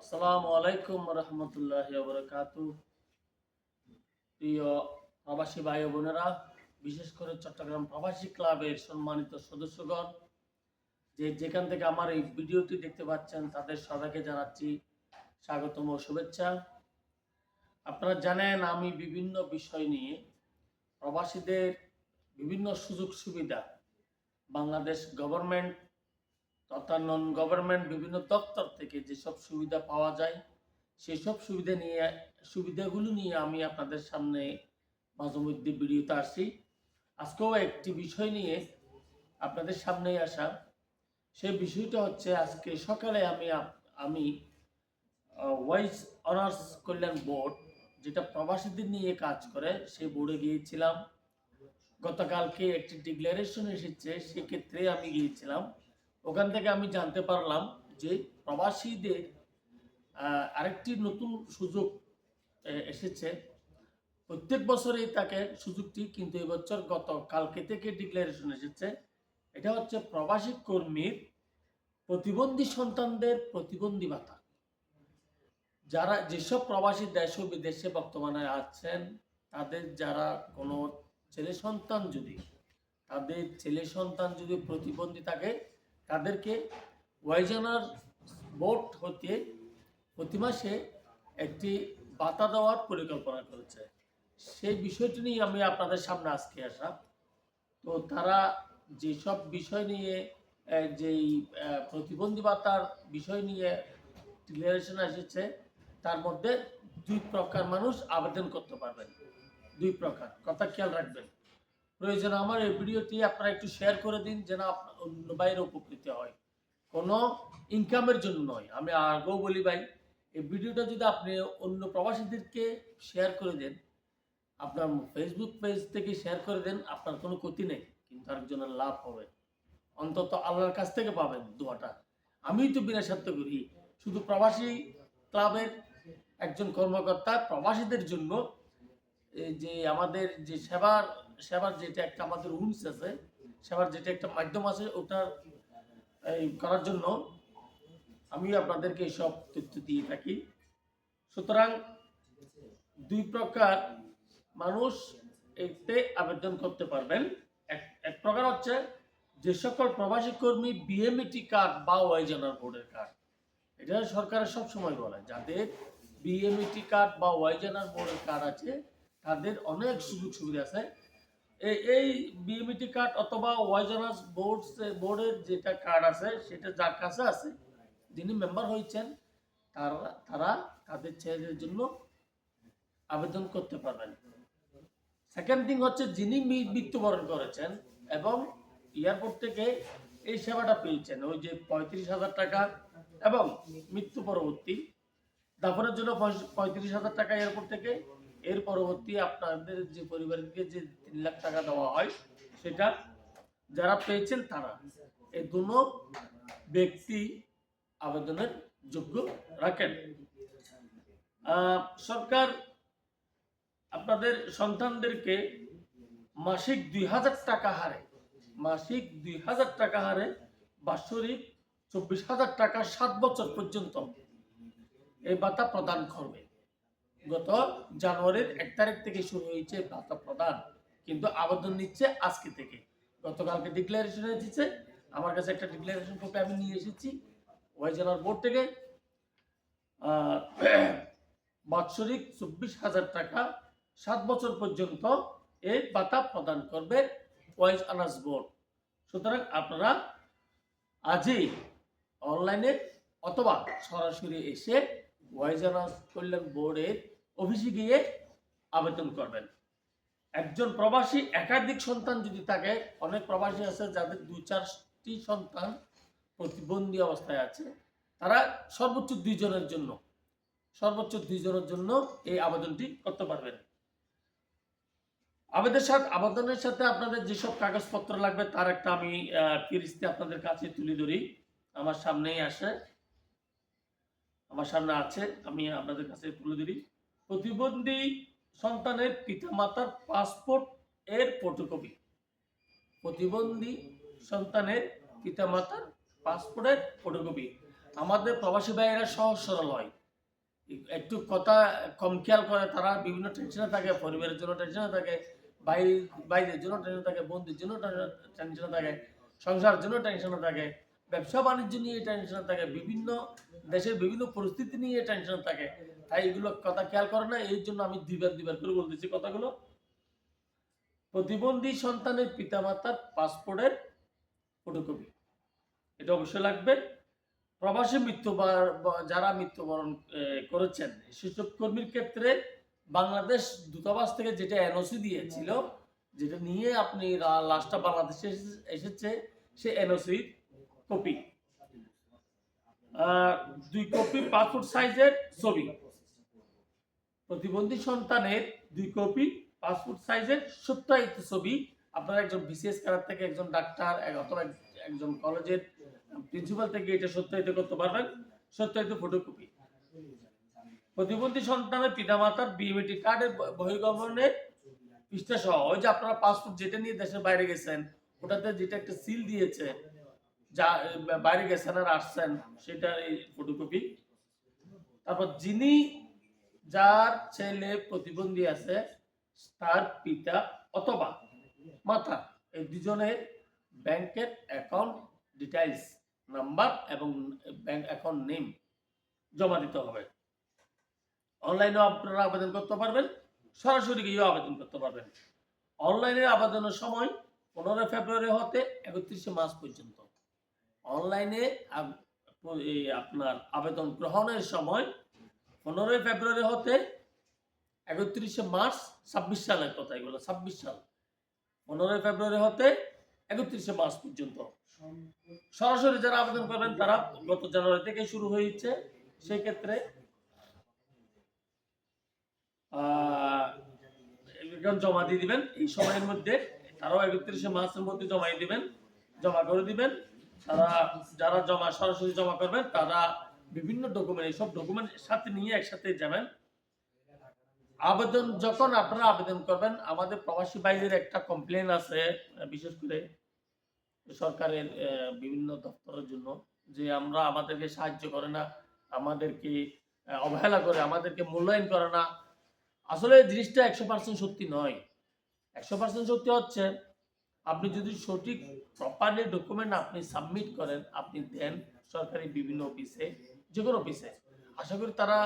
আসসালামু আলাইকুম রহমতুল্লাহি ওয়া বারাকাতুহু। প্রিয় প্রবাসী ভাই ও বোনেরা, বিশেষ করে চট্টগ্রাম প্রবাসী ক্লাবের সম্মানিত সদস্যগণ, যেখান থেকে আমার এই ভিডিওটি দেখতে পাচ্ছেন তাদের সবাইকে জানাচ্ছি স্বাগতম ও শুভেচ্ছা। আপনারা জানেন আমি বিভিন্ন বিষয় নিয়ে প্রবাসীদের বিভিন্ন সুযোগ সুবিধা বাংলাদেশ গভর্নমেন্ট তথা নন গভর্নমেন্ট বিভিন্ন দপ্তর থেকে যেসব সুবিধা পাওয়া যায় সেসব সুবিধাগুলো নিয়ে আমি আপনাদের সামনে মাঝে মধ্যে ভিডিওতে আসছি। আজকেও একটি বিষয় নিয়ে আপনাদের সামনেই আসা। সেই বিষয়টা হচ্ছে, আজকে সকালে আমি ওয়াইস অনার্স কল্যাণ বোর্ড, যেটা প্রবাসীদের নিয়ে কাজ করে, সেই বোর্ডে গিয়েছিলাম। গতকালকে একটি ডিক্লারেশন এসেছে, সেক্ষেত্রে আমি গিয়েছিলাম। ওখান থেকে আমি জানতে পারলাম যে প্রবাসীদের আরেকটি নতুন সুযোগ এসেছে। প্রত্যেক বছরই তাকে সুযোগটি, কিন্তু এবছর কালকে থেকে ডিক্লারেশন এসেছে। এটা হচ্ছে প্রবাসী কর্মীর প্রতিবন্ধী সন্তানদের প্রতিবন্ধী ভাতা। যেসব প্রবাসী দেশ ও বিদেশে বর্তমানে আছেন, যারা কোনো ছেলে সন্তান যদি প্রতিবন্ধী থাকে, তাদেরকে ওয়াইজানার বোর্ড হতে প্রতি মাসে একটি ভাতা দেওয়ার পরিকল্পনা করেছে। সেই বিষয়টি নিয়ে আমি আপনাদের সামনে আজকে আসা। তো তারা যেসব বিষয় নিয়ে, যেই প্রতিবন্ধী ভাতার বিষয় নিয়ে ডিক্লারেশন এসেছে, তার মধ্যে দুই প্রকার মানুষ আবেদন করতে পারবেন। দুই প্রকার কথা খেয়াল রাখবেন। প্রয়োজন আমার এই ভিডিওটি আপনারা একটু শেয়ার করে দিন, যেন অন্য বাইরে উপকৃত হয়, কোনো ইনকামের জন্য নয়। আমি আগেও বলি ভাই, এই ভিডিওটা যদি আপনি অন্য প্রবাসীদেরকে শেয়ার করে দেন, আপনার ফেসবুক পেজ থেকে শেয়ার করে দেন, আপনার কোনো ক্ষতি নেই, কিন্তু আরেকজনের লাভ হবে, অন্তত আল্লাহর কাছ থেকে পাবেন দোয়াটা। আমি তো বিনা স্বার্থ করি, শুধু প্রবাসী ক্লাবের একজন কর্মকর্তা প্রবাসীদের জন্য যে আমাদের যে সেবার যেটা একটা আমাদের রুলস আছে, সেবার যেটা একটা মাধ্যম আছে, ওটার করার জন্য আমি আপনাদেরকে সব তথ্য দিয়ে থাকি। সুতরাং দুই প্রকার মানুষ এতে আবেদন করতে পারবেন। এক প্রকার হচ্ছে যে সকল প্রবাসী কর্মী বিএমইটি কার্ড বা ওয়াইজানার বোর্ডের কার্ড, এটা সরকারের সবসময় বলে, যাদের বিএমইটি কার্ড বা ওয়াইজানার বোর্ডের কার্ড আছে তাদের অনেক সুযোগ সুবিধা আছে। এই বিএমইটি কার্ড অথবা ওয়াইজানার্স বোর্ডের যেটা কার্ড আছে, সেটা যার কাছে আছে, যিনি মেম্বার হয়েছেন, তারা তাদের ছেলেদের জন্য আবেদন করতে পারবেন। সেকেন্ড থিং হচ্ছে, যিনি মৃত্যুবরণ করেছেন এবং এয়ারপোর্ট থেকে এই সেবাটা পেয়েছেন, ওই যে 35,000 টাকা এবং মৃত্যু পরবর্তী দাফনের জন্য 35,000 টাকা এয়ারপোর্ট থেকে, এর পরবর্তী আপনাদের যে পরিবারকে যে 3 লাখ টাকা দেওয়া হয়, সেটা যারা পেয়েছেন তারা, এই দুটো ব্যক্তি আবেদনের যোগ্য রাখেন। সরকার আপনাদের সন্তানদেরকে মাসিক 2,000 টাকা হারে বাৎসরিক 24,000 টাকা 7 বছর পর্যন্ত এই ভাতা প্রদান করবে। গত জানুয়ারির 1 তারিখ থেকে শুরু হয়েছে ভাতা প্রদান, কিন্তু আবেদন নিচ্ছে আজকে থেকে। গতকালকে ডিক্লারেশন এসেছে, আমার কাছে একটা ডিক্লারেশন কপি আমি নিয়ে এসেছি ওয়াইজানার বোর্ড থেকে। বাৎসরিক 24,000 টাকা 7 বছর পর্যন্ত এই ভাতা প্রদান করবে ওয়াইজ অনার্স বোর্ড। সুতরাং আপনারা আজই অনলাইনে অথবা সরাসরি এসে ওয়াইজ অনার্স কল্যাণ বোর্ডের অফিসে গিয়ে আবেদন করবেন। একজন প্রবাসী একাধিক সন্তান যদি থাকে, অনেক প্রবাসী আছে যাদের 2-4টি সন্তান প্রতিবন্ধী অবস্থায় আছে, তারা সর্বোচ্চ 2 জনের জন্য এই আবেদনটি করতে পারবেন। আবেদনের সাথে আপনাদের যেসব কাগজপত্র লাগবে তার একটা আমি ফিরিস্তি আপনাদের কাছে তুলে ধরি। আমার সামনে আছে, আমি আপনাদের কাছে তুলে ধরি। প্রতিবন্ধী সন্তানের পিতামাতার পাসপোর্ট এর ফটোকপি, প্রতিবন্ধী সন্তানের পিতামাতার পাসপোর্টের ফটোকপি। আমাদের প্রবাসী ভাইয়েরা সহজ সরল হয়, একটু কথা কম খেয়াল করে, তারা বিভিন্ন টেনশনে থাকে, পরিবারের জন্য টেনশনে থাকে, বাইরের জন্য টেনশন থাকে, বন্ধুর জন্য টেনশনে থাকে, সংসারের জন্য টেনশনে থাকে, ব্যবসা বাণিজ্য নিয়ে টেনশনে থাকে, বিভিন্ন দেশের বিভিন্ন পরিস্থিতি নিয়ে টেনশন থাকে। তাই এগুলো কথা খেয়াল করে না, এই জন্য আমি দুইবার করে বলতেছি কথাগুলো। প্রতিবন্ধী সন্তানের পিতামাতার পাসপোর্টের ফটোকপি, এটা অবশ্যই লাগবে। প্রবাসী যারা মৃত্যুবরণ করেছেন সেসব কর্মীর ক্ষেত্রে বাংলাদেশ দূতাবাস থেকে যেটা এনওসি দিয়েছিল, যেটা নিয়ে আপনি লাস্টটা বাংলাদেশে এসেছে, সে এনওসির কপি, 2 কপি পাসপোর্ট সাইজের ছবি। প্রতিবন্ধী সন্তানের 2 কপি পাসপোর্ট সাইজের সত্যায়িত ছবি। আপনারা একজন বিসিএস ক্যাডার থেকে, একজন ডাক্তার অথবা একজন কলেজের প্রিন্সিপাল থেকে এটা সত্যায়িত করতে পারবেন, সত্যায়িত ফটোকপি। প্রতিবন্ধী সন্তানের পিতামাতার বিএমএটি কার্ডের বহির্গমনের পৃষ্ঠা সহ, ওই যে আপনারা পাসপোর্ট যেটা নিয়ে দেশের বাইরে গেছেন, ওটাতে যেটা একটা সিল দিয়েছে, যা বাইরে গেছেন আর আসছেন, সেটা এই ফটোকপি। তারপর যার ছেলে প্রতিবন্ধী আছে, তার পিতা অথবা মাতা, এই দুজনের ব্যাংকের অ্যাকাউন্ট ডিটেইলস, নাম্বার এবং ব্যাংক অ্যাকাউন্ট নেম জমা দিতে হবে। অনলাইনেও আপনারা আবেদন করতে পারবেন, সরাসরি গিয়েও আবেদন করতে পারবেন। অনলাইনে আবেদনের সময় 15 ফেব্রুয়ারি হতে 31 মার্চ পর্যন্ত। অনলাইনে আপনার আবেদন গ্রহণের সময় 15 ফেব্রুয়ারি হতে 31 মার্চ 26 সালের কথা, এগুলো 26 সাল, 15 ফেব্রুয়ারি হতে 31 মার্চ পর্যন্ত। সরাসরি যারা আবেদন করবেন তারা গত জানুয়ারি থেকে শুরু হয়েছে, সেই ক্ষেত্রে জমা দিয়ে দিবেন এই সময়ের মধ্যে, তারাও 31 মার্চের মধ্যে জমা করে দিবেন। তারা যারা সরাসরি জমা করবেন, তারা বিভিন্ন ডকুমেন্ট, এইসব ডকুমেন্ট সাথে নিয়ে একসাথে যাবেন। যখন আপনারা আবেদন করবেন, আমাদের প্রবাসী ভাইদের একটা কমপ্লেন আছে, বিশেষ করে সরকারের বিভিন্ন দপ্তরের জন্য, যে আমাদেরকে সাহায্য করে না, আমাদেরকে অবহেলা করে, আমাদেরকে মূল্যায়ন করে না। আসলে জিনিসটা 100% সত্যি নয়। 100% সত্যি হচ্ছে, আপনি যদি সঠিক প্রপারলি ডকুমেন্ট আপনি সাবমিট করেন, আপনি দেন সরকারি বিভিন্ন অফিসে, যে কোনো অফিসে, আশা করি তারা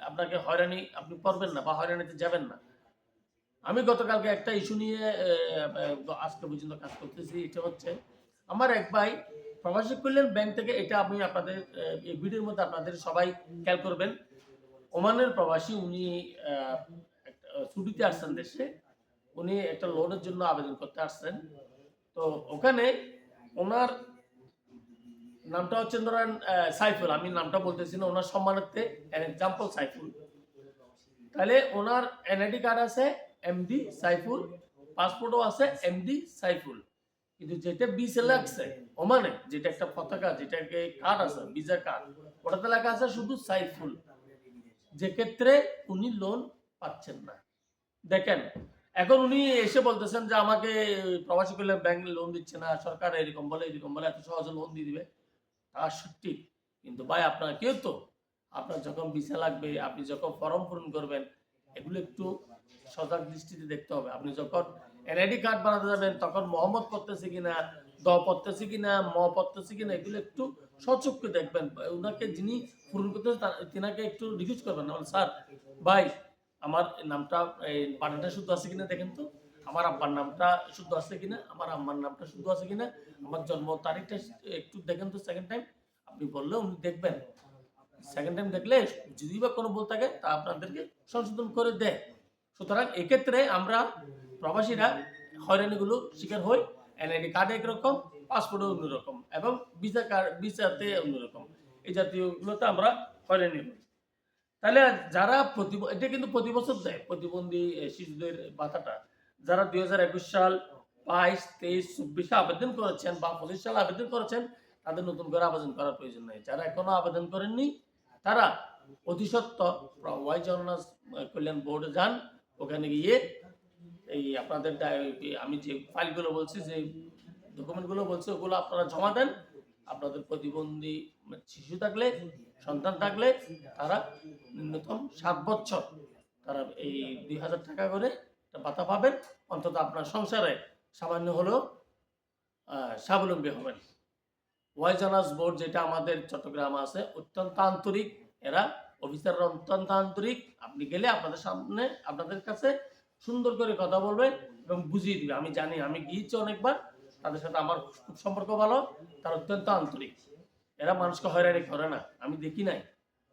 আপনাকে হয়রানি আপনি করবেন না বা হয়রানিতে যাবেন না। আমি গতকালকে একটা ইস্যু নিয়ে আজকে পর্যন্ত কাজ করতেছি। এটা হচ্ছে, আমার এক ভাই প্রবাসী কল্যাণ ব্যাংক থেকে, এটা আমি আপনাদের এই ভিডিওর মধ্যে আপনাদের সবাই খেয়াল করবেন, ওমানের প্রবাসী, উনি ছুটিতে আসছেন দেশে, উনি একটা লোনের জন্য আবেদন করতে আসছেন। তো ওখানে ওনার নামটা হচ্ছে ধরেন সাইফুল, আমি নামটা বলতেছি না, ওনার সম্মানার্থে এক্সাম্পল সাইফুল। তাহলে ওনার এনআইডি কার্ড আছে এমডি সাইফুল, পাসপোর্টও আছে এমডি সাইফুল, কিন্তু যেটা বিসে লাগছে ওমানে, যেটা একটা পতাকা, যেটাকে কার্ড আছে ভিসা কার্ড, ওটাতে লেখা আছে শুধু সাইফুল, যে ক্ষেত্রে উনি লোন পাচ্ছেন না। দেখেন, এখন উনি এসে বলতেছেন যে আমাকে প্রবাসী কল্যাণ ব্যাংক লোন দিচ্ছে না, সরকার এরকম বলে এত সহজে লোন দিয়ে দিবে। তা সত্যি, কিন্তু ভাই আপনার কেউ তো, আপনার যখন ভিসা লাগবে, আপনি যখন ফর্ম পূরণ করবেন, এগুলো একটু সজাগ দৃষ্টিতে দেখতে হবে। আপনি যখন এনআইডি কার্ড বানাতে যাবেন, তখন মোহাম্মদ পড়তেছে কিনা, দ পড়তেছে কিনা, ম পড়তেছে কিনা, এগুলো একটু সচক্ষে দেখবেন। ওনাকে যিনি পূরণ করতে, তিনাকে একটু রিকোয়েস্ট করবেন, স্যার ভাই আমার নামটা বানানটা শুদ্ধ আছে কিনা দেখেন তো, আমার আব্বার নামটা শুদ্ধ আছে কিনা, আমার আম্মার নামটা শুদ্ধ আছে কিনা, আমার জন্ম তারিখটা একটু দেখেন তো সেকেন্ড টাইম। আপনি বললে উনি দেখবেন, সেকেন্ড টাইম দেখলে যদি বা কোনো ভুল থাকে তা আপনাদেরকে সংশোধন করে দেয়। সুতরাং এক্ষেত্রে আমরা প্রবাসীরা হয়রানিগুলো শিকার হই। এনআইডি কার্ডে একরকম, পাসপোর্টে অন্যরকম, এবং ভিসাতে অন্যরকম, এই জাতীয়গুলোতে আমরা হয়রানি হই। তাহলে যারা এটা কিন্তু প্রতি বছর দেয় প্রতিবন্ধী শিশুদের ভাতাটা, যারা 2021 সাল, 22, 23, 24 আবেদন করেছেন বা 25 সালে আবেদন করেছেন, তাদের নতুন করে আবেদন করার প্রয়োজন নেই। যারা এখনো আবেদন করেননি, তারা অতি সত্বর ওয়াইজনাস কল্যাণ বোর্ডে যান, ওখানে গিয়ে এই আপনাদের আমি যে ফাইলগুলো বলছি, যে ডকুমেন্টগুলো বলছি, ওগুলো আপনারা জমা দেন। আপনাদের প্রতিবন্ধী শিশু থাকলে, সন্তান থাকলে তারা ন্যূনতম 7 বছর তারা এই 2000 টাকা করে একটা ভাতা পাবেন। অন্তত আপনার সংসারে সামান্য হলেও স্বাবলম্বী হবেন। ওয়াইজানাস বোর্ড যেটা আমাদের চট্টগ্রামে আছে, অত্যন্ত আন্তরিক এরা, অফিসাররা অত্যন্ত আন্তরিক। আপনি গেলে আপনাদের সামনে, আপনাদের কাছে সুন্দর করে কথা বলবে এবং বুঝিয়ে দিবে। আমি জানি, আমি গিয়েছি অনেকবার, তাদের সাথে আমার খুব সম্পর্ক ভালো, তারা অত্যন্ত আন্তরিক। এরা মানুষকে হয়রানি করে না, আমি দেখি নাই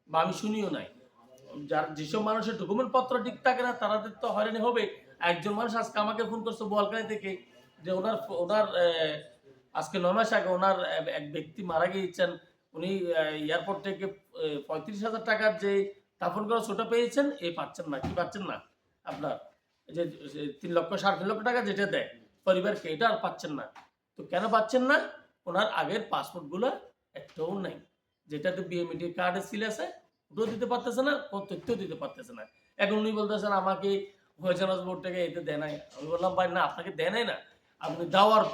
বা আমি শুনিও নাই। যার যেসব মানুষের ডকুমেন্ট পত্র ঠিক থাকে না তাদের তো হয়রানি হবে। একজন মানুষ আজকে আমাকে ফোন করছে বোয়ালখালী থেকে, যে ওনার ওনার আজকে 9 মাস আগে ওনার এক ব্যক্তি মারা গিয়েছেন। উনি এয়ারপোর্ট থেকে 35,000 টাকার যে দাফন খরচ ওটা পেয়েছেন, পাচ্ছেন না। কি পাচ্ছেন না? আপনার যে 3,60,000 টাকা যেটা দেয় পরিবারকে, এটা আর পাচ্ছেন না। তো কেন পাচ্ছেন না? ওনার আগের পাসপোর্টগুলো একটাও নাই, যেটাতে বিএমইডি কার্ডের সিল আছে ওটাও দিতে পারতেছে না, কোন তথ্যও দিতে পারতেছে না। এখন উনি বলতেছেন আমাকে ওয়াইজানাস বোর্ড থেকে এতে দেয় নাই। আমি বললাম ভাই না, আপনাকে দেয় নাই না, আপনি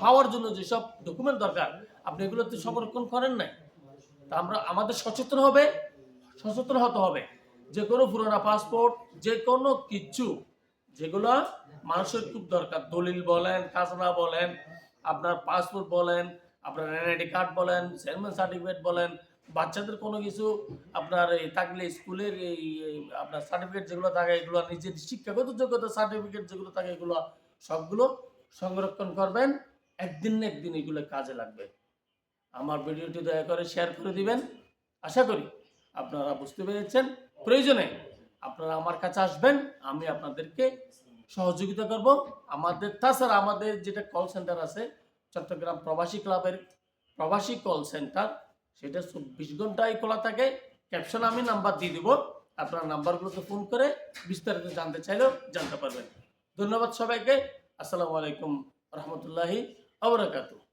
পাওয়ার জন্য যেসব ডকুমেন্ট দরকার আপনি এগুলো তো সংরক্ষণ করেন নাই। তা আমাদের সচেতন হতে হবে। যে কোনো পুরোনো পাসপোর্ট, যে কোনো কিছু যেগুলো মানুষের খুব দরকার, দলিল বলেন, খাজনা বলেন, আপনার পাসপোর্ট বলেন, আপনার এনআইডি কার্ড বলেন, চেয়ারম্যান সার্টিফিকেট বলেন, বাচ্চাদের কোনো কিছু আপনার থাকলে স্কুলের আপনার সার্টিফিকেট যেগুলো থাকে, এগুলো নিজের শিক্ষাগত যোগ্যতা সার্টিফিকেট যেগুলো থাকে, এগুলো সবগুলো সংরক্ষণ করবেন। একদিন না একদিন এগুলো কাজে লাগবে। আমার ভিডিওটি দয়া করে শেয়ার করে দিবেন। আশা করি আপনারা বুঝতে পেরেছেন। প্রয়োজনে আপনারা আমার কাছে আসবেন, আমি আপনাদেরকে সহযোগিতা করব। তাছাড়া আমাদের যেটা কল সেন্টার আছে, চট্টগ্রাম প্রবাসী ক্লাবের প্রবাসী কল সেন্টার, সেটা 24 ঘন্টাই খোলা থাকে। ক্যাপশন আমি নাম্বার দিয়ে দেবো, আপনার নাম্বারগুলোতে ফোন করে বিস্তারিত জানতে চাইলেও জানতে পারবেন। ধন্যবাদ সবাইকে। আসসালামু আলাইকুম রহমতুল্লাহি ওয়া বারাকাতুহু।